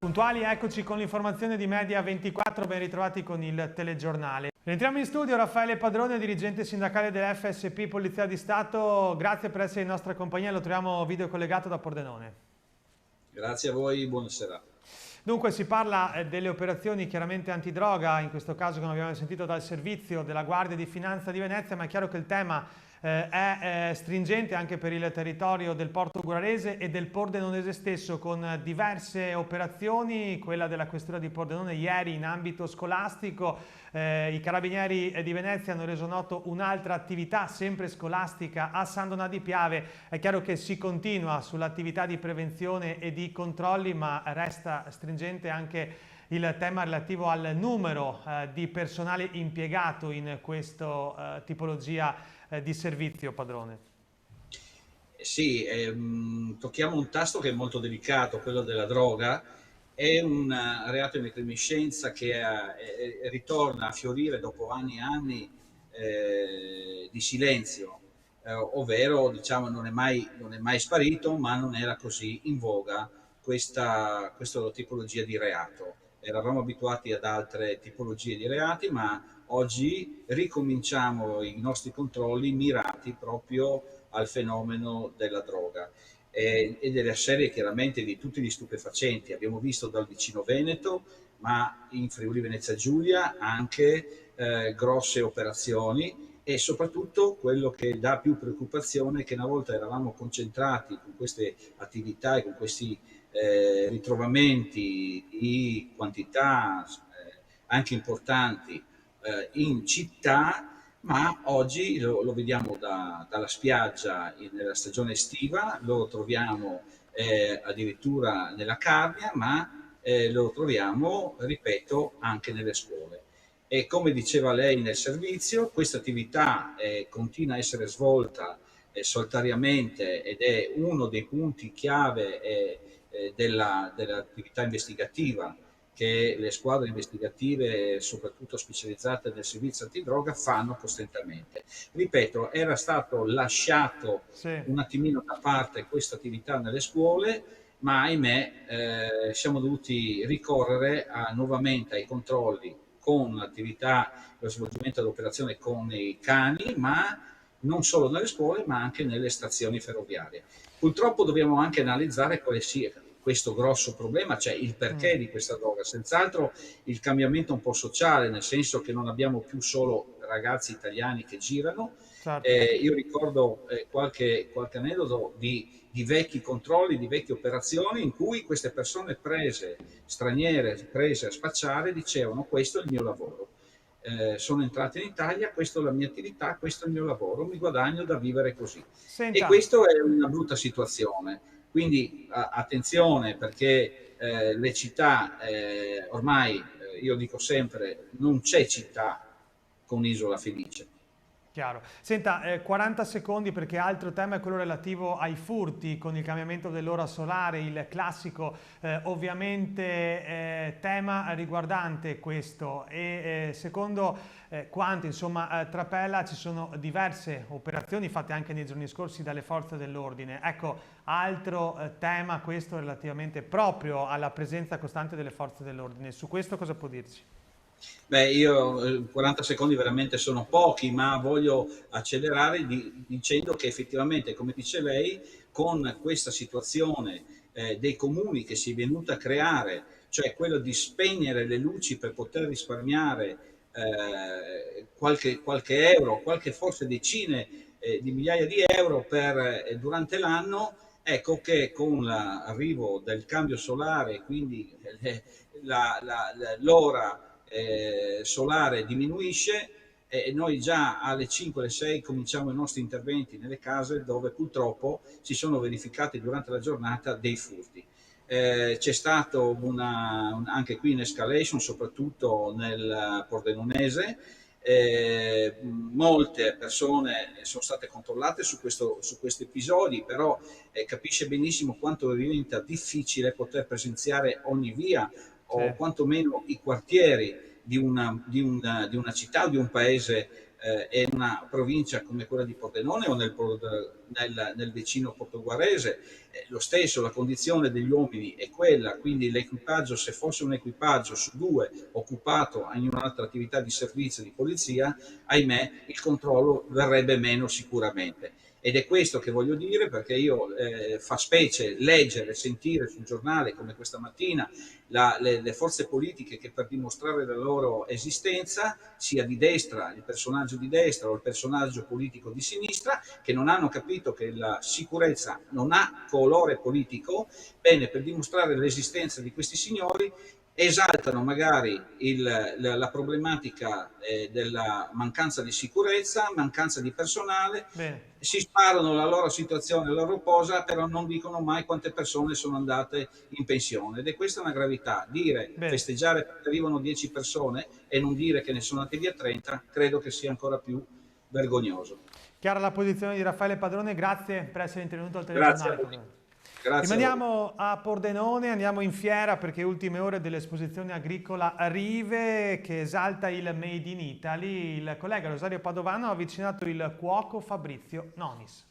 Puntuali, eccoci con l'informazione di Media 24, ben ritrovati con il telegiornale. Rientriamo in studio, Raffaele Padrone, dirigente sindacale dell'FSP Polizia di Stato, grazie per essere in nostra compagnia, lo troviamo video collegato da Pordenone. Grazie a voi, buonasera. Dunque si parla delle operazioni chiaramente antidroga, in questo caso come abbiamo sentito dal servizio della Guardia di Finanza di Venezia, ma è chiaro che il tema è stringente anche per il territorio del Porto Gurarese e del Pordenonese stesso, con diverse operazioni, quella della questura di Pordenone ieri in ambito scolastico. I carabinieri di Venezia hanno reso noto un'altra attività sempre scolastica a San Donà di Piave. È chiaro che si continua sull'attività di prevenzione e di controlli, ma resta stringente anche il tema relativo al numero di personale impiegato in questa tipologia di servizio, Padrone. Sì, tocchiamo un tasto che è molto delicato, quello della droga. È un reato di recrudescenza che ritorna a fiorire dopo anni e anni di silenzio, ovvero diciamo non è mai sparito, ma non era così in voga questa tipologia di reato. Eravamo abituati ad altre tipologie di reati, ma oggi ricominciamo i nostri controlli mirati proprio al fenomeno della droga e delle serie chiaramente di tutti gli stupefacenti. Abbiamo visto dal vicino Veneto, ma in Friuli Venezia Giulia anche grosse operazioni, e soprattutto quello che dà più preoccupazione è che una volta eravamo concentrati con queste attività e con questi ritrovamenti di quantità anche importanti in città, ma oggi lo vediamo dalla spiaggia nella stagione estiva, lo troviamo addirittura nella Carnia, ma lo troviamo, ripeto, anche nelle scuole. E come diceva lei nel servizio, questa attività continua a essere svolta solitariamente ed è uno dei punti chiave dell'attività investigativa che le squadre investigative, soprattutto specializzate nel servizio antidroga, fanno costantemente. Ripeto, era stato lasciato Sì. un attimino da parte questa attività nelle scuole, ma ahimè siamo dovuti ricorrere nuovamente ai controlli con l'attività, lo svolgimento dell'operazione con i cani, ma non solo nelle scuole, ma anche nelle stazioni ferroviarie. Purtroppo dobbiamo anche analizzare quale sia questo grosso problema, cioè il perché di questa droga. Senz'altro il cambiamento un po' sociale, nel senso che non abbiamo più solo ragazzi italiani che girano. Certo. Io ricordo qualche aneddoto di vecchi controlli, di vecchie operazioni in cui queste persone straniere prese a spacciare, dicevano: questo è il mio lavoro. Sono entrato in Italia, questa è la mia attività, questo è il mio lavoro, mi guadagno da vivere così. E Senta, questo è una brutta situazione. Quindi attenzione, perché le città ormai, io dico sempre, non c'è città con isola felice. chiaro. Senta, 40 secondi perché altro tema è quello relativo ai furti con il cambiamento dell'ora solare, il classico ovviamente tema riguardante questo e secondo quanto insomma trapela ci sono diverse operazioni fatte anche nei giorni scorsi dalle forze dell'ordine. Ecco, altro tema questo relativamente proprio alla presenza costante delle forze dell'ordine. Su questo cosa può dirci? Beh, io 40 secondi veramente sono pochi, ma voglio accelerare dicendo che effettivamente, come dice lei, con questa situazione dei comuni che si è venuta a creare, cioè quello di spegnere le luci per poter risparmiare qualche euro, qualche forse decine di migliaia di euro durante l'anno, ecco che con l'arrivo del cambio solare, quindi l'ora solare diminuisce e noi già alle 5, alle 6 cominciamo i nostri interventi nelle case dove purtroppo si sono verificati durante la giornata dei furti. C'è stato anche qui un'escalation, soprattutto nel Pordenonese. Molte persone sono state controllate su questi episodi, però capisce benissimo quanto diventa difficile poter presenziare ogni via Sì. o quantomeno i quartieri di una città o di un paese è una provincia come quella di Pordenone o nel vicino portoguarese, lo stesso, la condizione degli uomini è quella, quindi l'equipaggio, se fosse un equipaggio su 2 occupato in un'altra attività di servizio di polizia, ahimè il controllo verrebbe meno sicuramente. Ed è questo che voglio dire, perché io fa specie leggere, sentire sul giornale come questa mattina le forze politiche che per dimostrare la loro esistenza, sia di destra, il personaggio di destra o il personaggio politico di sinistra, che non hanno capito che la sicurezza non ha colore politico, bene, per dimostrare l'esistenza di questi signori esaltano magari la problematica della mancanza di sicurezza, mancanza di personale, Bene. si sparano la loro situazione, la loro posa, però non dicono mai quante persone sono andate in pensione. Ed è questa una gravità. Dire, Bene. festeggiare perché arrivano 10 persone e non dire che ne sono andate via 30, credo che sia ancora più vergognoso. Chiara la posizione di Raffaele Padrone, grazie per essere intervenuto al Grazie a telegiornale con voi. noi. Grazie a voi. Rimaniamo a Pordenone, andiamo in fiera perché ultime ore dell'esposizione agricola Rive che esalta il Made in Italy. Il collega Rosario Padovano ha avvicinato il cuoco Fabrizio Nonis.